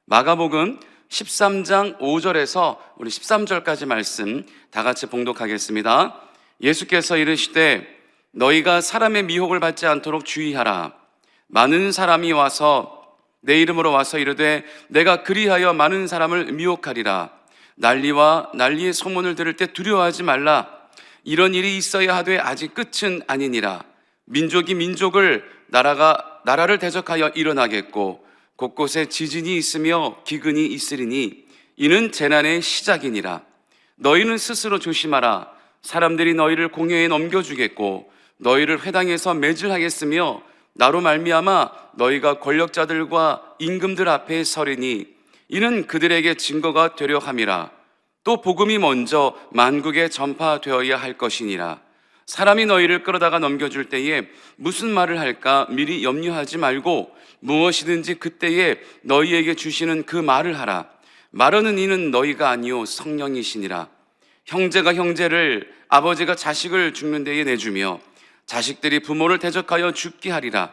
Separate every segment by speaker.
Speaker 1: 마가복음 13장 5절에서 우리 13절까지 말씀 다 같이 봉독하겠습니다. 예수께서 이르시되 너희가 사람의 미혹을 받지 않도록 주의하라. 많은 사람이 와서 내 이름으로 와서 이르되 내가 그리하여 많은 사람을 미혹하리라. 난리와 난리의 소문을 들을 때 두려워하지 말라. 이런 일이 있어야 하되 아직 끝은 아니니라. 민족이 민족을, 나라가 나라를 대적하여 일어나겠고 곳곳에 지진이 있으며 기근이 있으리니 이는 재난의 시작이니라. 너희는 스스로 조심하라. 사람들이 너희를 공회에 넘겨주겠고 너희를 회당에서 매질하겠으며 나로 말미암아 너희가 권력자들과 임금들 앞에 서리니 이는 그들에게 증거가 되려 함이라. 또 복음이 먼저 만국에 전파되어야 할 것이니라. 사람이 너희를 끌어다가 넘겨줄 때에 무슨 말을 할까 미리 염려하지 말고 무엇이든지 그때에 너희에게 주시는 그 말을 하라. 말하는 이는 너희가 아니요 성령이시니라. 형제가 형제를, 아버지가 자식을 죽는 데에 내주며 자식들이 부모를 대적하여 죽게 하리라.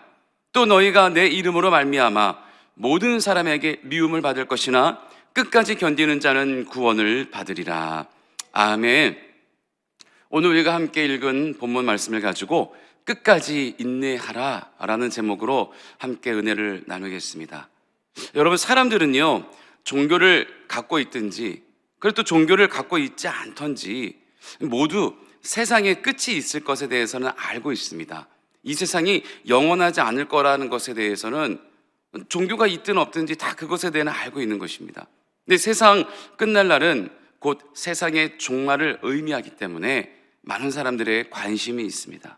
Speaker 1: 또 너희가 내 이름으로 말미암아 모든 사람에게 미움을 받을 것이나 끝까지 견디는 자는 구원을 받으리라. 아멘. 오늘 우리가 함께 읽은 본문 말씀을 가지고 끝까지 인내하라 라는 제목으로 함께 은혜를 나누겠습니다. 여러분, 사람들은요 종교를 갖고 있든지 그리고 또 종교를 갖고 있지 않던지 모두 세상에 끝이 있을 것에 대해서는 알고 있습니다. 이 세상이 영원하지 않을 거라는 것에 대해서는 종교가 있든 없든지 다 그것에 대해서 알고 있는 것입니다. 근데 세상 끝날 날은 곧 세상의 종말을 의미하기 때문에 많은 사람들의 관심이 있습니다.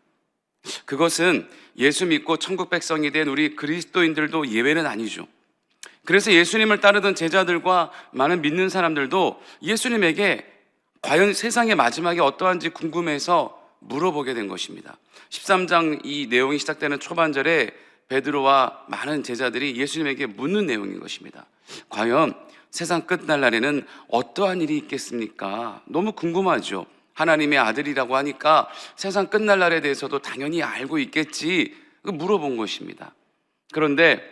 Speaker 1: 그것은 예수 믿고 천국 백성이 된 우리 그리스도인들도 예외는 아니죠. 그래서 예수님을 따르던 제자들과 많은 믿는 사람들도 예수님에게 과연 세상의 마지막이 어떠한지 궁금해서 물어보게 된 것입니다. 13장 이 내용이 시작되는 초반절에 베드로와 많은 제자들이 예수님에게 묻는 내용인 것입니다. 과연 세상 끝날 날에는 어떠한 일이 있겠습니까? 너무 궁금하죠. 하나님의 아들이라고 하니까 세상 끝날 날에 대해서도 당연히 알고 있겠지 물어본 것입니다. 그런데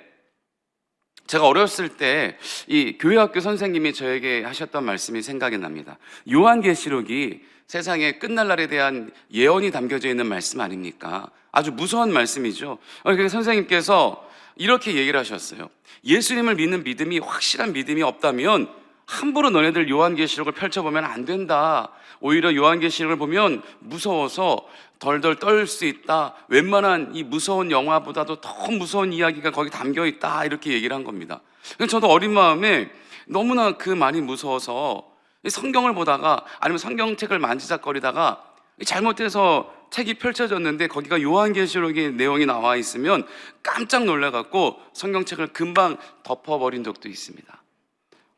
Speaker 1: 제가 어렸을 때 이 교회학교 선생님이 저에게 하셨던 말씀이 생각이 납니다. 요한계시록이 세상의 끝날 날에 대한 예언이 담겨져 있는 말씀 아닙니까? 아주 무서운 말씀이죠. 그래서 선생님께서 이렇게 얘기를 하셨어요. 예수님을 믿는 믿음이 확실한 믿음이 없다면 함부로 너네들 요한계시록을 펼쳐보면 안 된다. 오히려 요한계시록을 보면 무서워서 덜덜 떨 수 있다. 웬만한 이 무서운 영화보다도 더 무서운 이야기가 거기 담겨 있다. 이렇게 얘기를 한 겁니다. 저도 어린 마음에 너무나 그 말이 무서워서 성경을 보다가 아니면 성경책을 만지작거리다가 잘못해서 책이 펼쳐졌는데 거기가 요한계시록의 내용이 나와 있으면 깜짝 놀라갖고 성경책을 금방 덮어버린 적도 있습니다.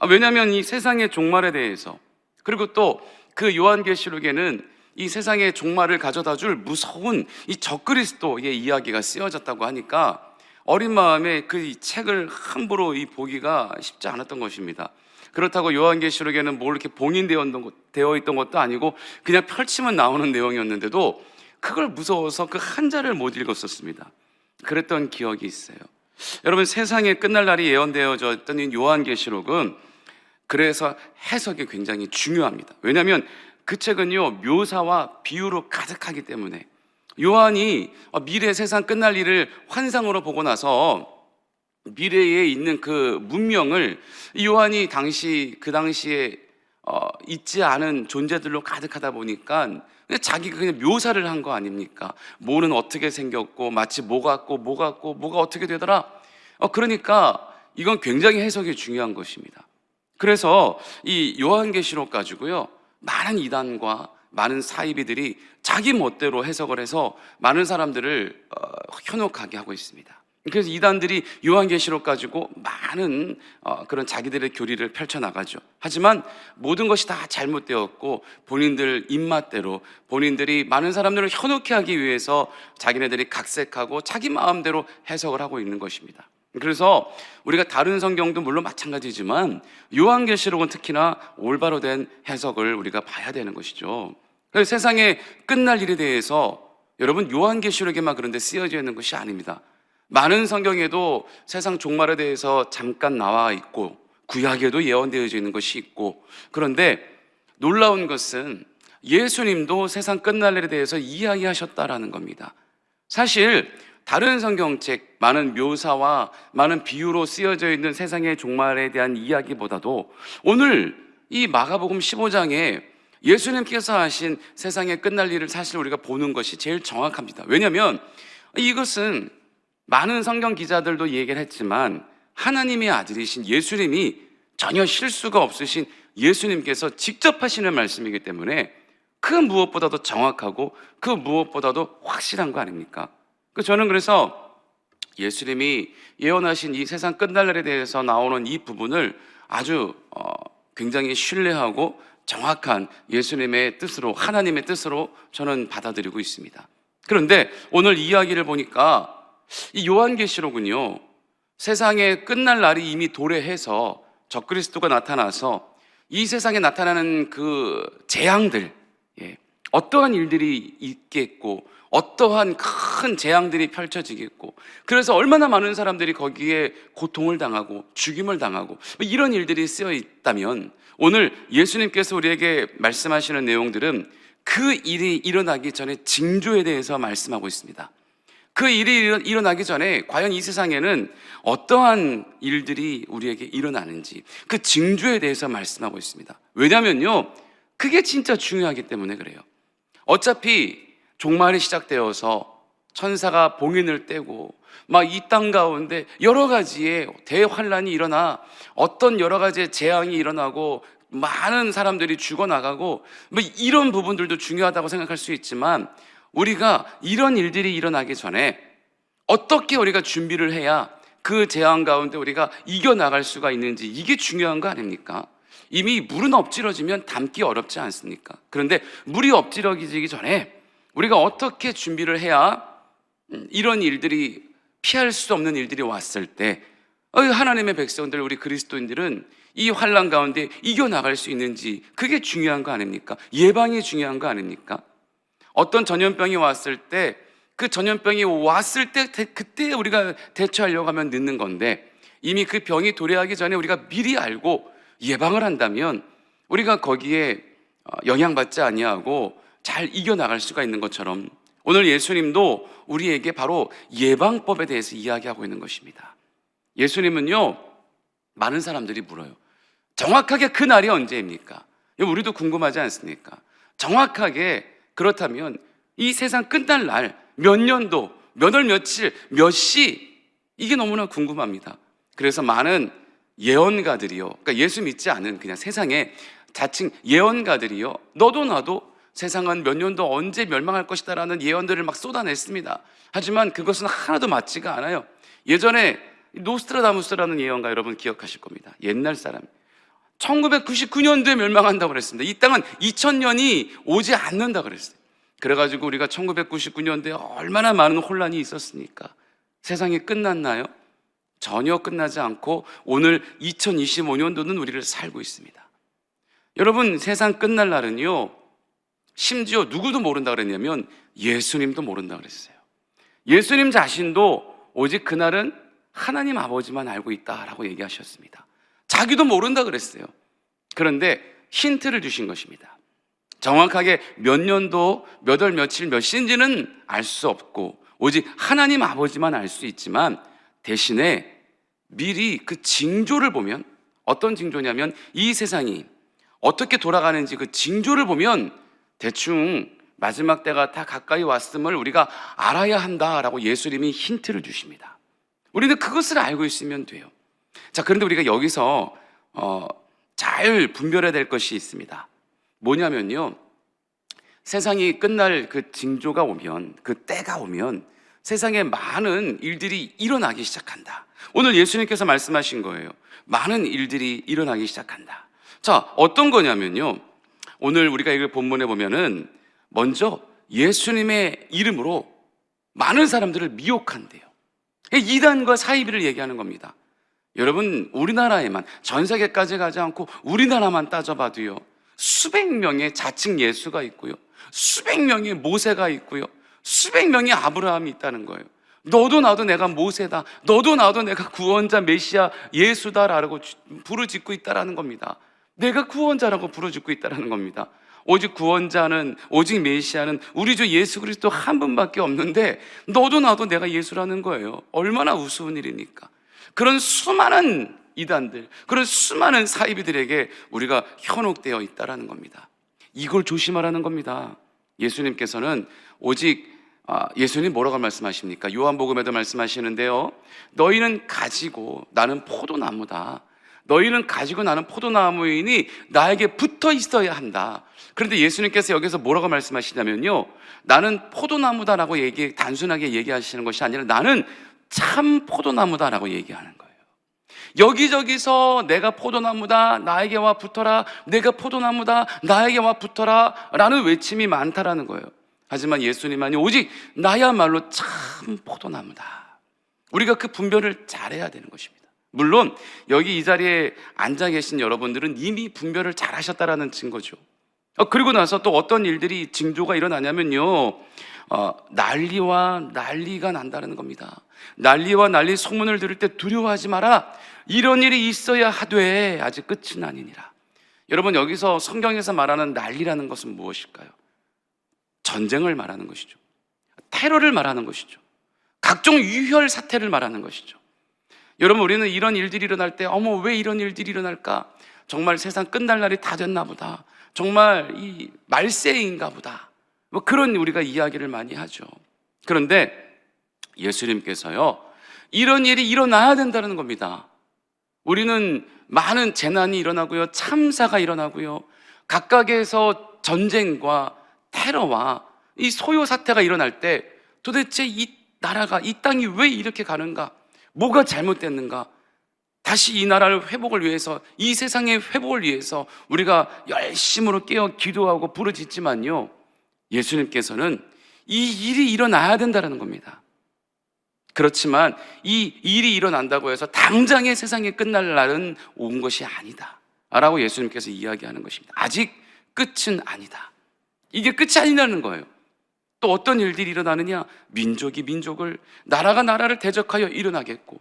Speaker 1: 왜냐하면 이 세상의 종말에 대해서 그리고 또 그 요한계시록에는 이 세상의 종말을 가져다 줄 무서운 이 적그리스도의 이야기가 쓰여졌다고 하니까 어린 마음에 그 책을 함부로 보기가 쉽지 않았던 것입니다. 그렇다고 요한계시록에는 뭘 이렇게 봉인되어 있던 것도 아니고 그냥 펼치면 나오는 내용이었는데도 그걸 무서워서 그 한자를 못 읽었었습니다. 그랬던 기억이 있어요. 여러분, 세상의 끝날 날이 예언되어졌던 이 요한계시록은 그래서 해석이 굉장히 중요합니다. 왜냐하면 그 책은요 묘사와 비유로 가득하기 때문에 요한이 미래 세상 끝날 일을 환상으로 보고 나서 미래에 있는 그 문명을 요한이 그 당시에 있지 않은 존재들로 가득하다 보니까 자기가 그냥 묘사를 한 거 아닙니까? 뭐는 어떻게 생겼고 마치 뭐 같고 뭐가 어떻게 되더라. 그러니까 이건 굉장히 해석이 중요한 것입니다. 그래서 이 요한계시록 가지고요 많은 이단과 많은 사이비들이 자기 멋대로 해석을 해서 많은 사람들을 현혹하게 하고 있습니다. 그래서 이단들이 요한계시록 가지고 많은 그런 자기들의 교리를 펼쳐나가죠. 하지만 모든 것이 다 잘못되었고 본인들 입맛대로 본인들이 많은 사람들을 현혹해 하기 위해서 자기네들이 각색하고 자기 마음대로 해석을 하고 있는 것입니다. 그래서 우리가 다른 성경도 물론 마찬가지지만 요한계시록은 특히나 올바로 된 해석을 우리가 봐야 되는 것이죠. 그래서 세상의 끝날 일에 대해서 여러분 요한계시록에만 그런데 쓰여져 있는 것이 아닙니다. 많은 성경에도 세상 종말에 대해서 잠깐 나와 있고 구약에도 예언되어져 있는 것이 있고, 그런데 놀라운 것은 예수님도 세상 끝날 일에 대해서 이야기하셨다라는 겁니다. 사실 다른 성경책 많은 묘사와 많은 비유로 쓰여져 있는 세상의 종말에 대한 이야기보다도 오늘 이 마가복음 15장에 예수님께서 하신 세상의 끝날 일을 사실 우리가 보는 것이 제일 정확합니다. 왜냐하면 이것은 많은 성경 기자들도 얘기를 했지만 하나님의 아들이신 예수님이 전혀 실수가 없으신 예수님께서 직접 하시는 말씀이기 때문에 그 무엇보다도 정확하고 그 무엇보다도 확실한 거 아닙니까? 저는 그래서 예수님이 예언하신 이 세상 끝날 날에 대해서 나오는 이 부분을 아주 굉장히 신뢰하고 정확한 예수님의 뜻으로, 하나님의 뜻으로 저는 받아들이고 있습니다. 그런데 오늘 이야기를 보니까 이 요한계시록은요, 세상의 끝날 날이 이미 도래해서 적그리스도가 나타나서 이 세상에 나타나는 그 재앙들, 어떠한 일들이 있겠고 어떠한 큰 재앙들이 펼쳐지겠고, 그래서 얼마나 많은 사람들이 거기에 고통을 당하고 죽임을 당하고 이런 일들이 쓰여 있다면, 오늘 예수님께서 우리에게 말씀하시는 내용들은 그 일이 일어나기 전에 징조에 대해서 말씀하고 있습니다. 그 일이 일어나기 전에 과연 이 세상에는 어떠한 일들이 우리에게 일어나는지 그 징조에 대해서 말씀하고 있습니다. 왜냐면요, 그게 진짜 중요하기 때문에 그래요. 어차피 종말이 시작되어서 천사가 봉인을 떼고 막 이 땅 가운데 여러 가지의 대환란이 일어나 어떤 여러 가지의 재앙이 일어나고 많은 사람들이 죽어나가고 뭐 이런 부분들도 중요하다고 생각할 수 있지만, 우리가 이런 일들이 일어나기 전에 어떻게 우리가 준비를 해야 그 재앙 가운데 우리가 이겨나갈 수가 있는지, 이게 중요한 거 아닙니까? 이미 물은 엎질러지면 담기 어렵지 않습니까? 그런데 물이 엎질러지기 전에 우리가 어떻게 준비를 해야 이런 일들이, 피할 수 없는 일들이 왔을 때 하나님의 백성들, 우리 그리스도인들은 이 환난 가운데 이겨나갈 수 있는지, 그게 중요한 거 아닙니까? 예방이 중요한 거 아닙니까? 어떤 전염병이 왔을 때, 그 전염병이 왔을 때 그때 우리가 대처하려고 하면 늦는 건데, 이미 그 병이 도래하기 전에 우리가 미리 알고 예방을 한다면 우리가 거기에 영향받지 아니하고 잘 이겨나갈 수가 있는 것처럼, 오늘 예수님도 우리에게 바로 예방법에 대해서 이야기하고 있는 것입니다. 예수님은요, 많은 사람들이 물어요. 정확하게 그 날이 언제입니까? 우리도 궁금하지 않습니까? 정확하게 그렇다면 이 세상 끝날 날, 몇 년도, 몇 월, 며칠, 몇 시, 이게 너무나 궁금합니다. 그래서 많은 예언가들이요, 그러니까 예수 믿지 않은 그냥 세상에 자칭 예언가들이요, 너도 나도 세상은 몇 년도 언제 멸망할 것이다 라는 예언들을 막 쏟아냈습니다. 하지만 그것은 하나도 맞지가 않아요. 예전에 노스트라다무스라는 예언가, 여러분 기억하실 겁니다. 옛날 사람, 1999년도에 멸망한다고 그랬습니다. 이 땅은 2000년이 오지 않는다고 그랬어요. 그래가지고 우리가 1999년도에 얼마나 많은 혼란이 있었습니까? 세상이 끝났나요? 전혀 끝나지 않고 오늘 2025년도는 우리를 살고 있습니다. 여러분, 세상 끝날 날은요, 심지어 누구도 모른다 그랬냐면 예수님도 모른다 그랬어요. 예수님 자신도 오직 그날은 하나님 아버지만 알고 있다라고 얘기하셨습니다. 자기도 모른다 그랬어요. 그런데 힌트를 주신 것입니다. 정확하게 몇 년도, 몇 월, 며칠, 몇 시인지는 알 수 없고 오직 하나님 아버지만 알 수 있지만, 대신에 미리 그 징조를 보면, 어떤 징조냐면 이 세상이 어떻게 돌아가는지 그 징조를 보면 대충 마지막 때가 다 가까이 왔음을 우리가 알아야 한다라고 예수님이 힌트를 주십니다. 우리는 그것을 알고 있으면 돼요. 자, 그런데 우리가 여기서 잘 분별해야 될 것이 있습니다. 뭐냐면요, 세상이 끝날 그 징조가 오면, 그 때가 오면 세상에 많은 일들이 일어나기 시작한다. 오늘 예수님께서 말씀하신 거예요. 많은 일들이 일어나기 시작한다. 자, 어떤 거냐면요, 오늘 우리가 이걸 본문에 보면은 먼저 예수님의 이름으로 많은 사람들을 미혹한대요. 이단과 사이비를 얘기하는 겁니다. 여러분, 우리나라에만, 전 세계까지 가지 않고 우리나라만 따져봐도요, 수백 명의 자칭 예수가 있고요, 수백 명의 모세가 있고요, 수백 명의 아브라함이 있다는 거예요. 너도 나도 내가 모세다, 너도 나도 내가 구원자 메시아 예수다라고 부르짖고 있다라는 겁니다. 내가 구원자라고 부르짖고 있다라는 겁니다. 오직 구원자는, 오직 메시아는 우리 주 예수 그리스도 한 분밖에 없는데 너도 나도 내가 예수라는 거예요. 얼마나 우스운 일입니까? 그런 수많은 이단들, 그런 수많은 사이비들에게 우리가 현혹되어 있다라는 겁니다. 이걸 조심하라는 겁니다. 예수님께서는 오직 예수님 뭐라고 말씀하십니까? 요한복음에도 말씀하시는데요, 너희는 가지고 나는 포도나무다, 너희는 가지고 나는 포도나무이니 나에게 붙어 있어야 한다. 그런데 예수님께서 여기서 뭐라고 말씀하시냐면요, 나는 포도나무다라고 단순하게 얘기하시는 것이 아니라 나는 참 포도나무다라고 얘기하는 거예요. 여기저기서 내가 포도나무다, 나에게 와 붙어라, 내가 포도나무다, 나에게 와 붙어라 라는 외침이 많다라는 거예요. 하지만 예수님만이 오직 나야말로 참 포도나무다. 우리가 그 분별을 잘해야 되는 것입니다. 물론 여기 이 자리에 앉아 계신 여러분들은 이미 분별을 잘 하셨다라는 증거죠. 그리고 나서 또 어떤 일들이 징조가 일어나냐면요, 난리와 난리가 난다는 겁니다. 난리와 난리 소문을 들을 때 두려워하지 마라, 이런 일이 있어야 하되 아직 끝은 아니니라. 여러분, 여기서 성경에서 말하는 난리라는 것은 무엇일까요? 전쟁을 말하는 것이죠. 테러를 말하는 것이죠. 각종 유혈 사태를 말하는 것이죠. 여러분, 우리는 이런 일들이 일어날 때 어머 왜 이런 일들이 일어날까? 정말 세상 끝날 날이 다 됐나 보다, 정말 이 말세인가 보다, 뭐 그런 우리가 이야기를 많이 하죠. 그런데 예수님께서요, 이런 일이 일어나야 된다는 겁니다. 우리는 많은 재난이 일어나고요, 참사가 일어나고요, 각각에서 전쟁과 테러와 이 소요 사태가 일어날 때 도대체 이 나라가, 이 땅이 왜 이렇게 가는가, 뭐가 잘못됐는가, 다시 이 나라를 회복을 위해서, 이 세상의 회복을 위해서 우리가 열심으로 깨어 기도하고 부르짖지만요, 예수님께서는 이 일이 일어나야 된다는 겁니다. 그렇지만 이 일이 일어난다고 해서 당장의 세상이 끝날 날은 온 것이 아니다 라고 예수님께서 이야기하는 것입니다. 아직 끝은 아니다. 이게 끝이 아니라는 거예요. 또 어떤 일들이 일어나느냐? 민족이 민족을, 나라가 나라를 대적하여 일어나겠고,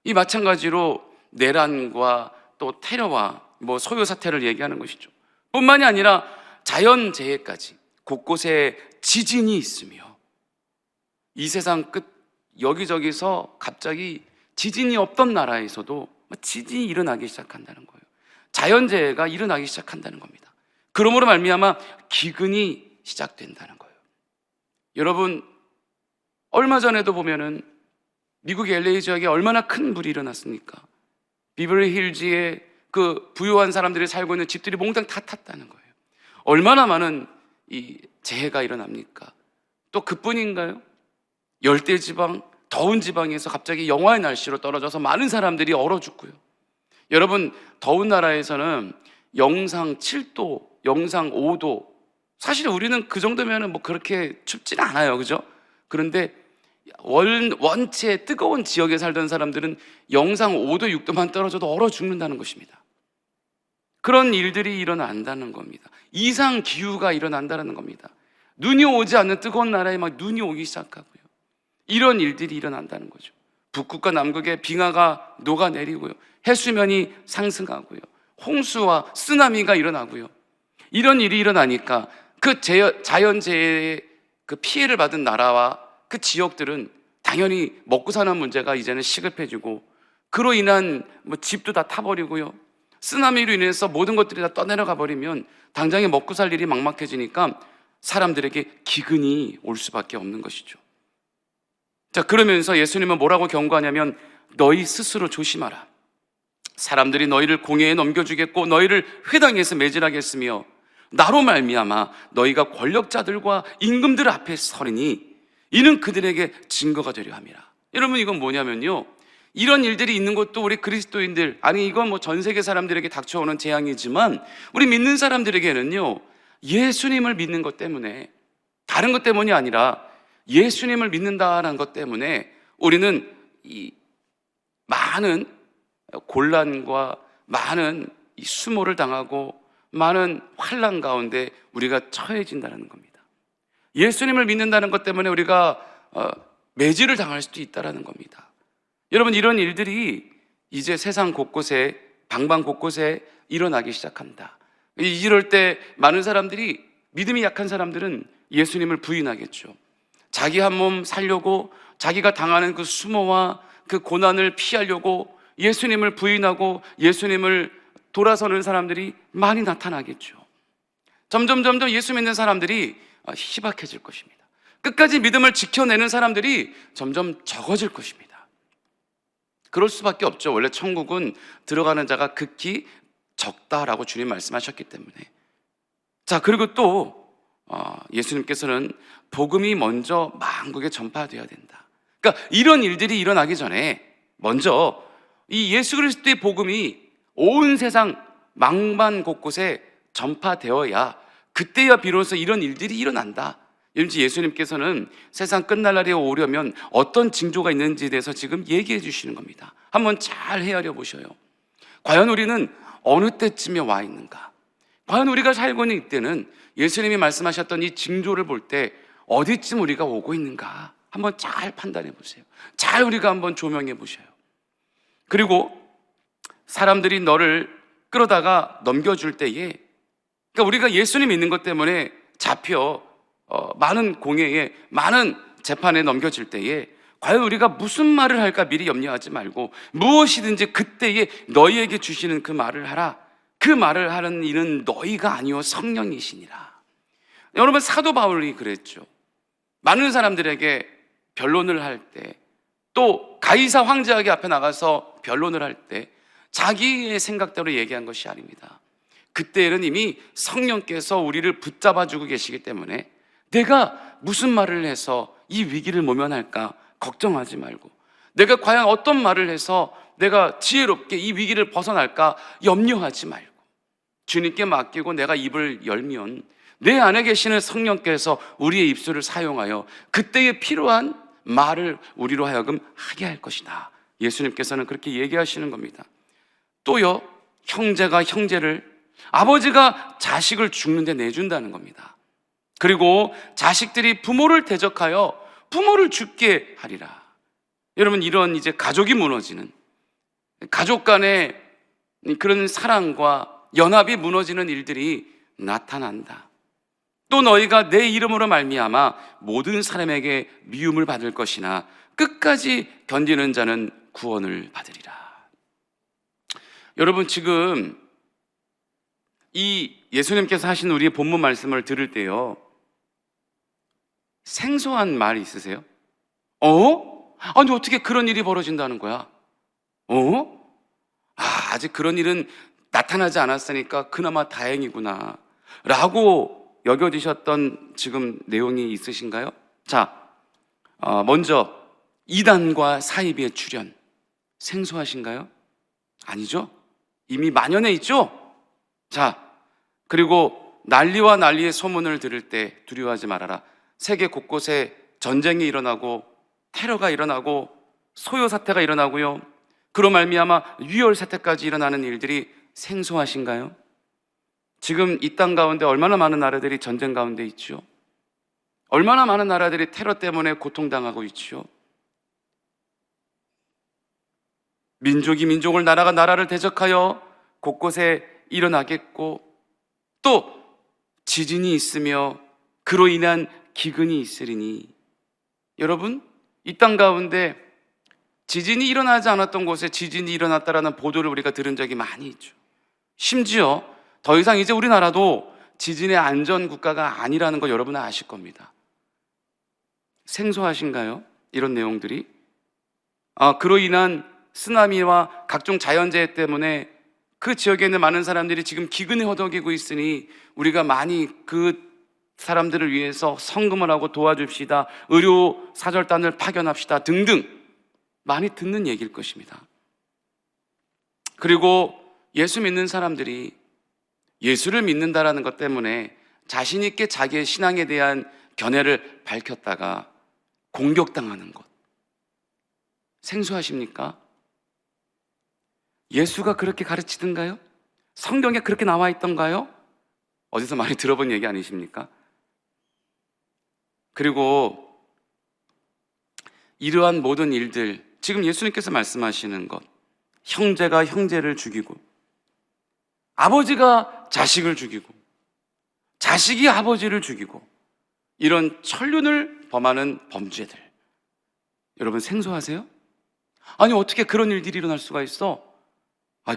Speaker 1: 이 마찬가지로 내란과 또 테러와 뭐 소요 사태를 얘기하는 것이죠. 뿐만이 아니라 자연재해까지 곳곳에 지진이 있으며, 이 세상 끝 여기저기서 갑자기 지진이 없던 나라에서도 지진이 일어나기 시작한다는 거예요. 자연재해가 일어나기 시작한다는 겁니다. 그러므로 말미암아 기근이 시작된다는 거예요. 여러분, 얼마 전에도 보면은 미국 LA 지역에 얼마나 큰 불이 일어났습니까? 비버리 힐즈에 그 부유한 사람들이 살고 있는 집들이 몽땅 다 탔다는 거예요. 얼마나 많은 이 재해가 일어납니까? 또 그뿐인가요? 열대지방, 더운 지방에서 갑자기 영하의 날씨로 떨어져서 많은 사람들이 얼어 죽고요. 여러분, 더운 나라에서는 영상 7도, 영상 5도, 사실 우리는 그 정도면 뭐 그렇게 춥지는 않아요, 그죠? 그런데 원체 뜨거운 지역에 살던 사람들은 영상 5도, 6도만 떨어져도 얼어 죽는다는 것입니다. 그런 일들이 일어난다는 겁니다. 이상 기후가 일어난다는 겁니다. 눈이 오지 않는 뜨거운 나라에 막 눈이 오기 시작하고요, 이런 일들이 일어난다는 거죠. 북극과 남극의 빙하가 녹아내리고요, 해수면이 상승하고요, 홍수와 쓰나미가 일어나고요. 이런 일이 일어나니까 그 자연재해의 그 피해를 받은 나라와 그 지역들은 당연히 먹고 사는 문제가 이제는 시급해지고, 그로 인한 뭐 집도 다 타버리고요, 쓰나미로 인해서 모든 것들이 다 떠내려가 버리면 당장에 먹고 살 일이 막막해지니까 사람들에게 기근이 올 수밖에 없는 것이죠. 자, 그러면서 예수님은 뭐라고 경고하냐면 너희 스스로 조심하라. 사람들이 너희를 공회에 넘겨주겠고 너희를 회당에서 매질하겠으며 나로 말미암아 너희가 권력자들과 임금들 앞에 서리니 이는 그들에게 증거가 되려 함이라. 여러분, 이건 뭐냐면요, 이런 일들이 있는 것도 우리 그리스도인들, 아니 이건 뭐 전 세계 사람들에게 닥쳐오는 재앙이지만 우리 믿는 사람들에게는요, 예수님을 믿는 것 때문에, 다른 것 때문이 아니라 예수님을 믿는다는 것 때문에 우리는 이 많은 곤란과 많은 이 수모를 당하고 많은 환난 가운데 우리가 처해진다는 겁니다. 예수님을 믿는다는 것 때문에 우리가 매질을 당할 수도 있다라는 겁니다. 여러분, 이런 일들이 이제 세상 곳곳에, 방방 곳곳에 일어나기 시작합니다. 이럴 때 많은 사람들이, 믿음이 약한 사람들은 예수님을 부인하겠죠. 자기 한 몸 살려고, 자기가 당하는 그 수모와 그 고난을 피하려고 예수님을 부인하고 예수님을 돌아서는 사람들이 많이 나타나겠죠. 점점 예수 믿는 사람들이 희박해질 것입니다. 끝까지 믿음을 지켜내는 사람들이 점점 적어질 것입니다. 그럴 수밖에 없죠. 원래 천국은 들어가는 자가 극히 적다라고 주님 말씀하셨기 때문에. 자, 그리고 또 예수님께서는 복음이 먼저 만국에 전파되어야 된다. 그러니까 이런 일들이 일어나기 전에 먼저 이 예수 그리스도의 복음이 온 세상 망반 곳곳에 전파되어야, 그때야 비로소 이런 일들이 일어난다. 예수님께서는 세상 끝날 날이 오려면 어떤 징조가 있는지에 대해서 지금 얘기해 주시는 겁니다. 한번 잘 헤아려 보셔요. 과연 우리는 어느 때쯤에 와 있는가? 과연 우리가 살고 있는 이때는 예수님이 말씀하셨던 이 징조를 볼 때 어디쯤 우리가 오고 있는가? 한번 잘 판단해 보세요. 잘 우리가 한번 조명해 보셔요. 그리고 사람들이 너를 끌어다가 넘겨줄 때에, 그러니까 우리가 예수님 믿는 것 때문에 잡혀 많은 공회에, 많은 재판에 넘겨질 때에 과연 우리가 무슨 말을 할까 미리 염려하지 말고 무엇이든지 그때에 너희에게 주시는 그 말을 하라. 그 말을 하는 이는 너희가 아니요 성령이시니라. 여러분, 사도 바울이 그랬죠. 많은 사람들에게 변론을 할 때, 또 가이사 황제에게 앞에 나가서 변론을 할 때 자기의 생각대로 얘기한 것이 아닙니다. 그때는 이미 성령께서 우리를 붙잡아주고 계시기 때문에 내가 무슨 말을 해서 이 위기를 모면할까 걱정하지 말고, 내가 과연 어떤 말을 해서 내가 지혜롭게 이 위기를 벗어날까 염려하지 말고, 주님께 맡기고 내가 입을 열면 내 안에 계시는 성령께서 우리의 입술을 사용하여 그때에 필요한 말을 우리로 하여금 하게 할 것이다. 예수님께서는 그렇게 얘기하시는 겁니다. 또요, 형제가 형제를, 아버지가 자식을 죽는데 내준다는 겁니다. 그리고 자식들이 부모를 대적하여 부모를 죽게 하리라. 여러분, 이런 이제 가족이 무너지는, 가족 간의 그런 사랑과 연합이 무너지는 일들이 나타난다. 또 너희가 내 이름으로 말미암아 모든 사람에게 미움을 받을 것이나 끝까지 견디는 자는 구원을 받으리라. 여러분, 지금 이 예수님께서 하신 우리의 본문 말씀을 들을 때요, 생소한 말이 있으세요? 아니 어떻게 그런 일이 벌어진다는 거야? 아직 그런 일은 나타나지 않았으니까 그나마 다행이구나 라고 여겨지셨던 지금 내용이 있으신가요? 자, 먼저 이단과 사이비의 출현, 생소하신가요? 아니죠? 이미 만연해 있죠? 자, 그리고 난리와 난리의 소문을 들을 때 두려워하지 말아라. 세계 곳곳에 전쟁이 일어나고 테러가 일어나고 소요 사태가 일어나고요, 그로 말미암아 유혈 사태까지 일어나는 일들이 생소하신가요? 지금 이 땅 가운데 얼마나 많은 나라들이 전쟁 가운데 있죠? 얼마나 많은 나라들이 테러 때문에 고통당하고 있죠? 민족이 민족을, 나라가 나라를 대적하여 곳곳에 일어나겠고, 또 지진이 있으며 그로 인한 기근이 있으리니, 여러분, 이 땅 가운데 지진이 일어나지 않았던 곳에 지진이 일어났다라는 보도를 우리가 들은 적이 많이 있죠. 심지어 더 이상 이제 우리나라도 지진의 안전 국가가 아니라는 거 여러분은 아실 겁니다. 생소하신가요? 이런 내용들이. 그로 인한 쓰나미와 각종 자연재해 때문에 그 지역에 있는 많은 사람들이 지금 기근에 허덕이고 있으니 우리가 많이 그 사람들을 위해서 성금을 하고 도와줍시다, 의료 사절단을 파견합시다 등등 많이 듣는 얘기일 것입니다. 그리고 예수 믿는 사람들이 예수를 믿는다라는 것 때문에 자신 있게 자기의 신앙에 대한 견해를 밝혔다가 공격당하는 것, 생소하십니까? 예수가 그렇게 가르치던가요? 성경에 그렇게 나와 있던가요? 어디서 많이 들어본 얘기 아니십니까? 그리고 이러한 모든 일들, 지금 예수님께서 말씀하시는 것, 형제가 형제를 죽이고 아버지가 자식을 죽이고 자식이 아버지를 죽이고 이런 천륜을 범하는 범죄들, 여러분 생소하세요? 아니 어떻게 그런 일들이 일어날 수가 있어?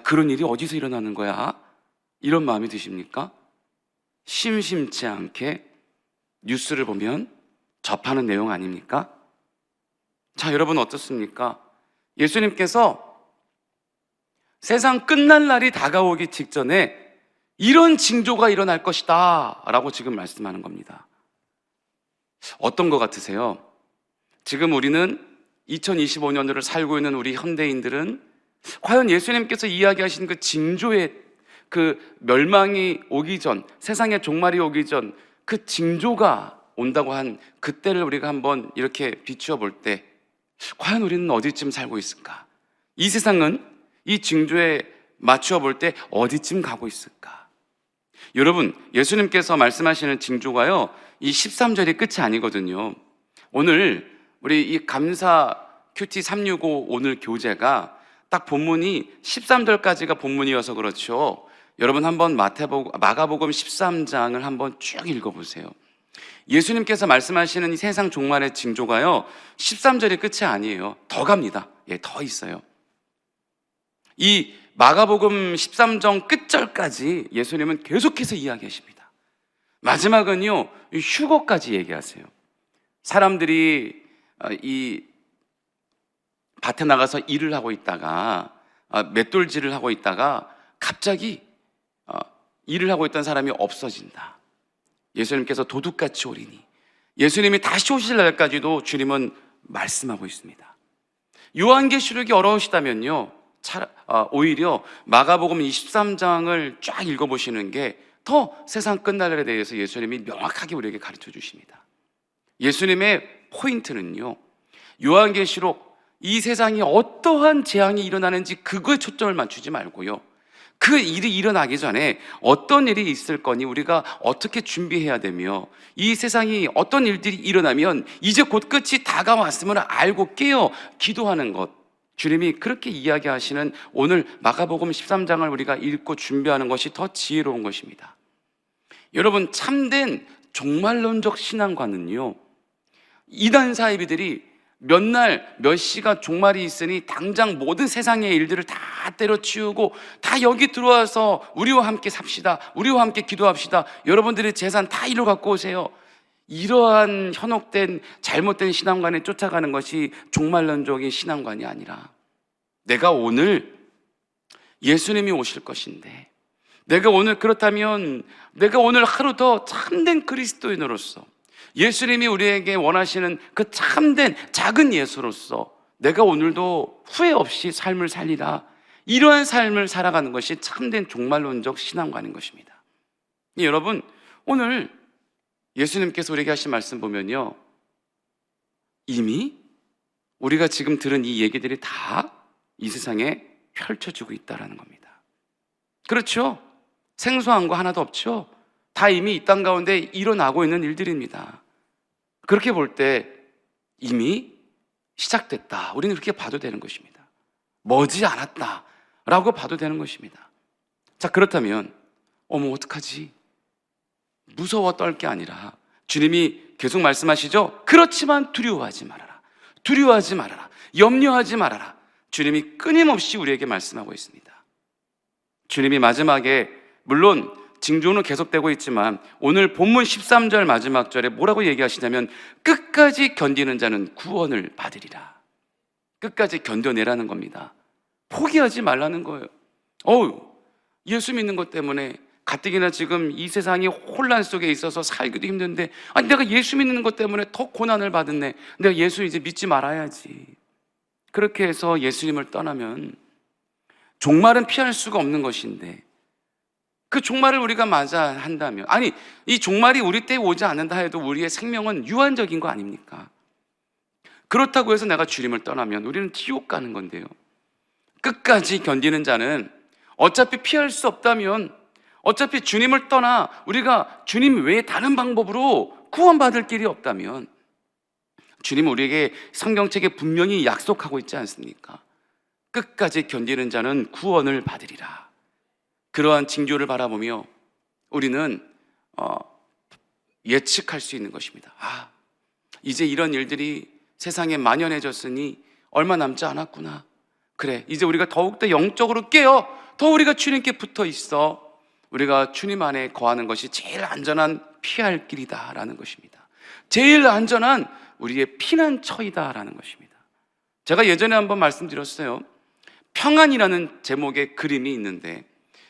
Speaker 1: 그런 일이 어디서 일어나는 거야? 이런 마음이 드십니까? 심심치 않게 뉴스를 보면 접하는 내용 아닙니까? 자, 여러분 어떻습니까? 예수님께서 세상 끝날 날이 다가오기 직전에 이런 징조가 일어날 것이다 라고 지금 말씀하는 겁니다. 어떤 것 같으세요? 지금 우리는 2025년도를 살고 있는 우리 현대인들은 과연 예수님께서 이야기하신 그 징조의 그 멸망이 오기 전, 세상의 종말이 오기 전 그 징조가 온다고 한 그때를 우리가 한번 이렇게 비추어 볼 때 과연 우리는 어디쯤 살고 있을까? 이 세상은 이 징조에 맞추어 볼 때 어디쯤 가고 있을까? 여러분, 예수님께서 말씀하시는 징조가요, 이 13절이 끝이 아니거든요. 오늘 우리 이 감사 큐티 365 오늘 교재가 딱 본문이 13절까지가 본문이어서 그렇죠. 여러분 한번 마가복음 13장을 한번 쭉 읽어보세요. 예수님께서 말씀하시는 이 세상 종말의 징조가요 13절이 끝이 아니에요. 더 갑니다. 더 있어요. 이 마가복음 13장 끝절까지 예수님은 계속해서 이야기하십니다. 마지막은요 휴거까지 얘기하세요. 사람들이 이 밭에 나가서 일을 하고 있다가 맷돌질을 하고 있다가 갑자기 일을 하고 있던 사람이 없어진다. 예수님께서 도둑같이 오리니, 예수님이 다시 오실 날까지도 주님은 말씀하고 있습니다. 요한계시록이 어려우시다면요 오히려 마가복음 23장을 쫙 읽어보시는 게 더 세상 끝날에 대해서 예수님이 명확하게 우리에게 가르쳐 주십니다. 예수님의 포인트는요 요한계시록 이 세상이 어떠한 재앙이 일어나는지 그거에 초점을 맞추지 말고요, 그 일이 일어나기 전에 어떤 일이 있을 거니 우리가 어떻게 준비해야 되며 이 세상이 어떤 일들이 일어나면 이제 곧 끝이 다가왔음을 알고 깨어 기도하는 것, 주님이 그렇게 이야기하시는 오늘 마가복음 13장을 우리가 읽고 준비하는 것이 더 지혜로운 것입니다. 여러분, 참된 종말론적 신앙과는요 이단 사이비들이 몇 날 몇 시가 종말이 있으니 당장 모든 세상의 일들을 다 때려치우고 다 여기 들어와서 우리와 함께 삽시다, 우리와 함께 기도합시다, 여러분들의 재산 다 이리로 갖고 오세요, 이러한 현혹된 잘못된 신앙관에 쫓아가는 것이 종말론적인 신앙관이 아니라, 내가 오늘 예수님이 오실 것인데 내가 오늘 그렇다면 내가 오늘 하루 더 참된 그리스도인으로서 예수님이 우리에게 원하시는 그 참된 작은 예수로서 내가 오늘도 후회 없이 삶을 살리라, 이러한 삶을 살아가는 것이 참된 종말론적 신앙관인 것입니다. 여러분, 오늘 예수님께서 우리에게 하신 말씀 보면요 이미 우리가 지금 들은 이 얘기들이 다 이 세상에 펼쳐지고 있다는 겁니다. 그렇죠? 생소한 거 하나도 없죠? 다 이미 이 땅 가운데 일어나고 있는 일들입니다. 그렇게 볼 때 이미 시작됐다, 우리는 그렇게 봐도 되는 것입니다. 머지 않았다 라고 봐도 되는 것입니다. 자, 그렇다면 어머 어떡하지? 무서워 떨 게 아니라 주님이 계속 말씀하시죠. 그렇지만 두려워하지 말아라, 두려워하지 말아라, 염려하지 말아라. 주님이 끊임없이 우리에게 말씀하고 있습니다. 주님이 마지막에, 물론 징조는 계속되고 있지만 오늘 본문 13절 마지막 절에 뭐라고 얘기하시냐면 끝까지 견디는 자는 구원을 받으리라. 끝까지 견뎌내라는 겁니다. 포기하지 말라는 거예요. 예수 믿는 것 때문에 가뜩이나 지금 이 세상이 혼란 속에 있어서 살기도 힘든데, 아니 내가 예수 믿는 것 때문에 더 고난을 받았네, 내가 예수 이제 믿지 말아야지. 그렇게 해서 예수님을 떠나면 종말은 피할 수가 없는 것인데, 그 종말을 우리가 맞아 한다면, 아니 이 종말이 우리 때에 오지 않는다 해도 우리의 생명은 유한적인 거 아닙니까? 그렇다고 해서 내가 주님을 떠나면 우리는 지옥 가는 건데요, 끝까지 견디는 자는 어차피 피할 수 없다면, 어차피 주님을 떠나 우리가 주님 외에 다른 방법으로 구원받을 길이 없다면 주님 우리에게 성경책에 분명히 약속하고 있지 않습니까? 끝까지 견디는 자는 구원을 받으리라. 그러한 징조를 바라보며 우리는 예측할 수 있는 것입니다. 이제 이런 일들이 세상에 만연해졌으니 얼마 남지 않았구나. 그래, 이제 우리가 더욱더 영적으로 깨어 더 우리가 주님께 붙어 있어 우리가 주님 안에 거하는 것이 제일 안전한 피할 길이다라는 것입니다. 제일 안전한 우리의 피난처이다라는 것입니다. 제가 예전에 한번 말씀드렸어요. 평안이라는 제목의 그림이 있는데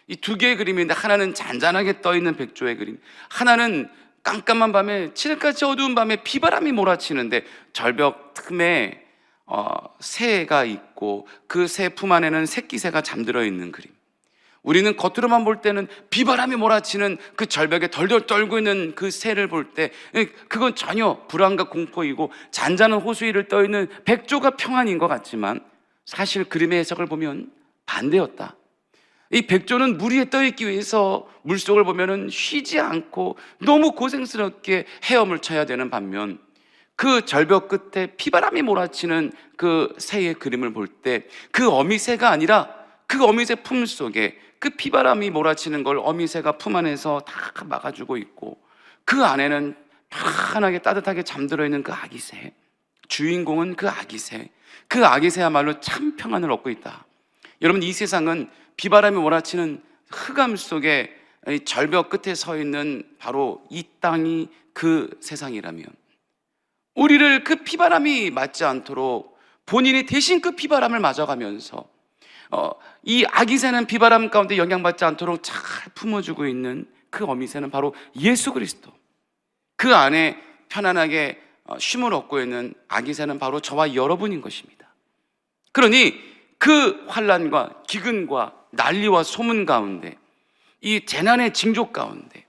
Speaker 1: 이 두 개의 그림인데 하나는 잔잔하게 떠있는 백조의 그림, 하나는 깜깜한 밤에 칠흑같이 어두운 밤에 비바람이 몰아치는데 절벽 틈에 새가 있고 그 새 품 안에는 새끼새가 잠들어 있는 그림. 우리는 겉으로만 볼 때는 비바람이 몰아치는 그 절벽에 덜덜 떨고 있는 그 새를 볼 때 그건 전혀 불안과 공포이고 잔잔한 호수 위를 떠 있는 백조가 평안인 것 같지만 사실 그림의 해석을 보면 반대였다. 이 백조는 물 위에 떠 있기 위해서 물속을 보면은 쉬지 않고 너무 고생스럽게 헤엄을 쳐야 되는 반면 그 절벽 끝에 비바람이 몰아치는 그 새의 그림을 볼 때 그 어미새가 아니라 그 어미새 품 속에 그 비바람이 몰아치는 걸 어미새가 품 안에서 다 막아주고 있고 그 안에는 편하게 따뜻하게 잠들어 있는 그 아기새, 주인공은 그 아기새, 그 아기새야말로 참 평안을 얻고 있다. 여러분, 이 세상은 비바람이 몰아치는 흑암 속에 절벽 끝에 서 있는 바로 이 땅이 그 세상이라면 우리를 그 비바람이 맞지 않도록 본인이 대신 그 비바람을 맞아가면서 이 아기새는 비바람 가운데 영향받지 않도록 잘 품어주고 있는 그 어미새는 바로 예수 그리스도. 그 안에 편안하게 쉼을 얻고 있는 아기새는 바로 저와 여러분인 것입니다. 그러니 그 환난과 기근과 난리와 소문 가운데 이 재난의 징조 가운데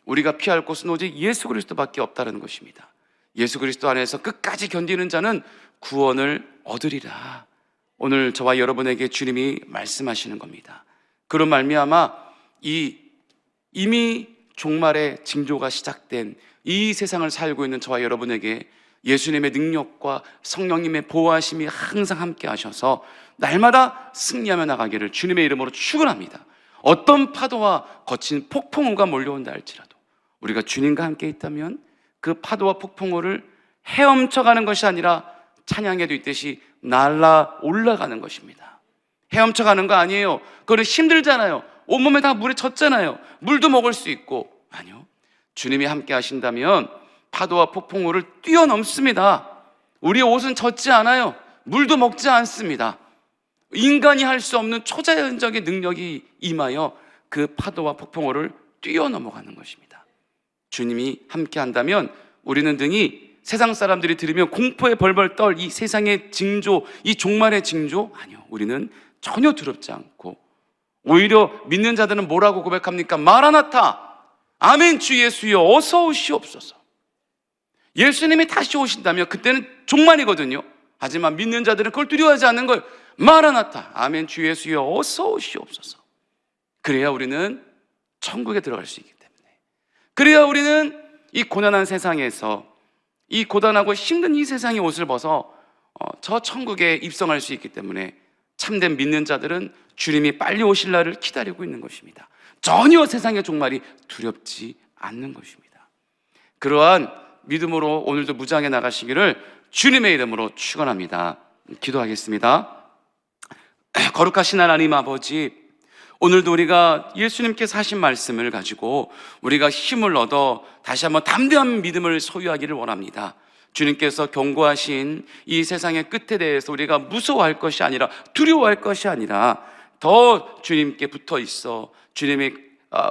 Speaker 1: 우리가 피할 곳은 오직 예수 그리스도밖에 없다는 것입니다. 예수 그리스도 안에서 끝까지 견디는 자는 구원을 얻으리라. 오늘 저와 여러분에게 주님이 말씀하시는 겁니다. 그런 말미암아 이미 종말의 징조가 시작된 이 세상을 살고 있는 저와 여러분에게 예수님의 능력과 성령님의 보호하심이 항상 함께 하셔서 날마다 승리하며 나가기를 주님의 이름으로 축원합니다. 어떤 파도와 거친 폭풍우가 몰려온다 할지라도 우리가 주님과 함께 있다면 그 파도와 폭풍우를 헤엄쳐가는 것이 아니라 찬양에도 있듯이 날아 올라가는 것입니다. 헤엄쳐가는 거 아니에요. 그거는 힘들잖아요. 온몸에 다 물에 젖잖아요. 물도 먹을 수 있고. 아니요, 주님이 함께 하신다면 파도와 폭풍우를 뛰어넘습니다. 우리의 옷은 젖지 않아요. 물도 먹지 않습니다. 인간이 할 수 없는 초자연적인 능력이 임하여 그 파도와 폭풍우를 뛰어넘어가는 것입니다. 주님이 함께 한다면 우리는 등이 세상 사람들이 들으면 공포에 벌벌 떨 이 세상의 징조, 이 종말의 징조, 아니요, 우리는 전혀 두렵지 않고 오히려 믿는 자들은 뭐라고 고백합니까? 마라나타, 아멘, 주 예수여 어서 오시옵소서. 예수님이 다시 오신다면 그때는 종말이거든요. 하지만 믿는 자들은 그걸 두려워하지 않는 거예요. 마라나타, 아멘, 주 예수여 어서 오시옵소서. 그래야 우리는 천국에 들어갈 수 있기 때문에, 그래야 우리는 이 고난한 세상에서, 이 고단하고 힘든 이 세상의 옷을 벗어 저 천국에 입성할 수 있기 때문에 참된 믿는 자들은 주님이 빨리 오실 날을 기다리고 있는 것입니다. 전혀 세상의 종말이 두렵지 않는 것입니다. 그러한 믿음으로 오늘도 무장해 나가시기를 주님의 이름으로 축원합니다. 기도하겠습니다. 거룩하신 하나님 아버지, 오늘도 우리가 예수님께서 하신 말씀을 가지고 우리가 힘을 얻어 다시 한번 담대한 믿음을 소유하기를 원합니다. 주님께서 경고하신 이 세상의 끝에 대해서 우리가 무서워할 것이 아니라, 두려워할 것이 아니라 더 주님께 붙어 있어 주님의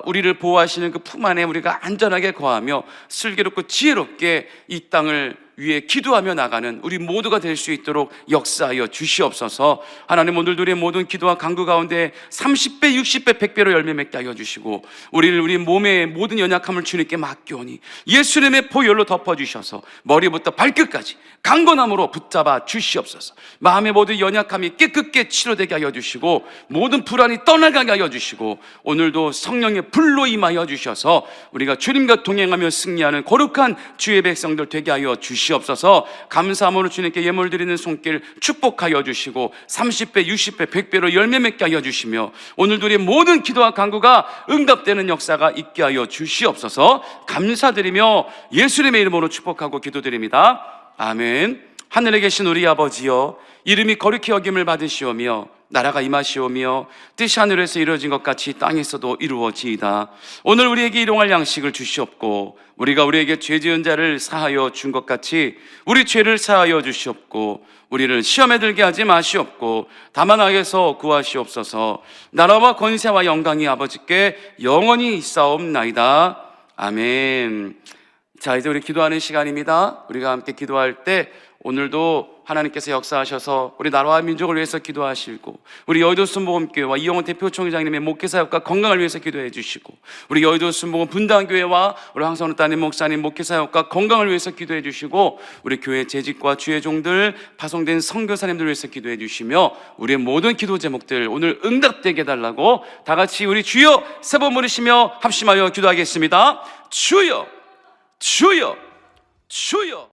Speaker 1: 우리를 보호하시는 그 품 안에 우리가 안전하게 거하며 슬기롭고 지혜롭게 이 땅을 위해 기도하며 나가는 우리 모두가 될 수 있도록 역사하여 주시옵소서. 하나님, 오늘도 우리의 모든 기도와 간구 가운데 30배, 60배, 100배로 열매 맺게 하여 주시고 우리를 우리 몸의 모든 연약함을 주님께 맡겨오니 예수님의 보혈로 덮어주셔서 머리부터 발끝까지 강건함으로 붙잡아 주시옵소서. 마음의 모든 연약함이 깨끗게 치료되게 하여 주시고 모든 불안이 떠나가게 하여 주시고 오늘도 성령의 불로 임하여 주셔서 우리가 주님과 동행하며 승리하는 거룩한 주의 백성들 되게 하여 주시옵소서. 주시옵소서. 감사함으로 주님께 예물 드리는 손길 축복하여 주시고 30배, 60배, 100배로 열매 맺게 하여 주시며 오늘도 우리의 모든 기도와 간구가 응답되는 역사가 있게 하여 주시옵소서. 감사드리며 예수님의 이름으로 축복하고 기도드립니다. 아멘. 하늘에 계신 우리 아버지여, 이름이 거룩히 여김을 받으시오며 나라가 임하시오며 뜻이 하늘에서 이루어진 것 같이 땅에서도 이루어지이다. 오늘 우리에게 일용할 양식을 주시옵고 우리가 우리에게 죄 지은 자를 사하여 준 것 같이 우리 죄를 사하여 주시옵고 우리를 시험에 들게 하지 마시옵고 다만 악에서 구하시옵소서. 나라와 권세와 영광이 아버지께 영원히 있사옵나이다. 아멘. 자, 이제 우리 기도하는 시간입니다. 우리가 함께 기도할 때 오늘도 하나님께서 역사하셔서 우리 나라와 민족을 위해서 기도하시고 우리 여의도 순복음교회와 이영훈 대표 총회장님의 목회사역과 건강을 위해서 기도해 주시고 우리 여의도 순복음 분당교회와 우리 황선우 따님 목사님 목회사역과 건강을 위해서 기도해 주시고 우리 교회 재직과 주의 종들 파송된 선교사님들 위해서 기도해 주시며 우리의 모든 기도 제목들 오늘 응답되게 해달라고 다 같이 우리 주여 세 번 부르시며 합심하여 기도하겠습니다. 주여, 주여, 주여.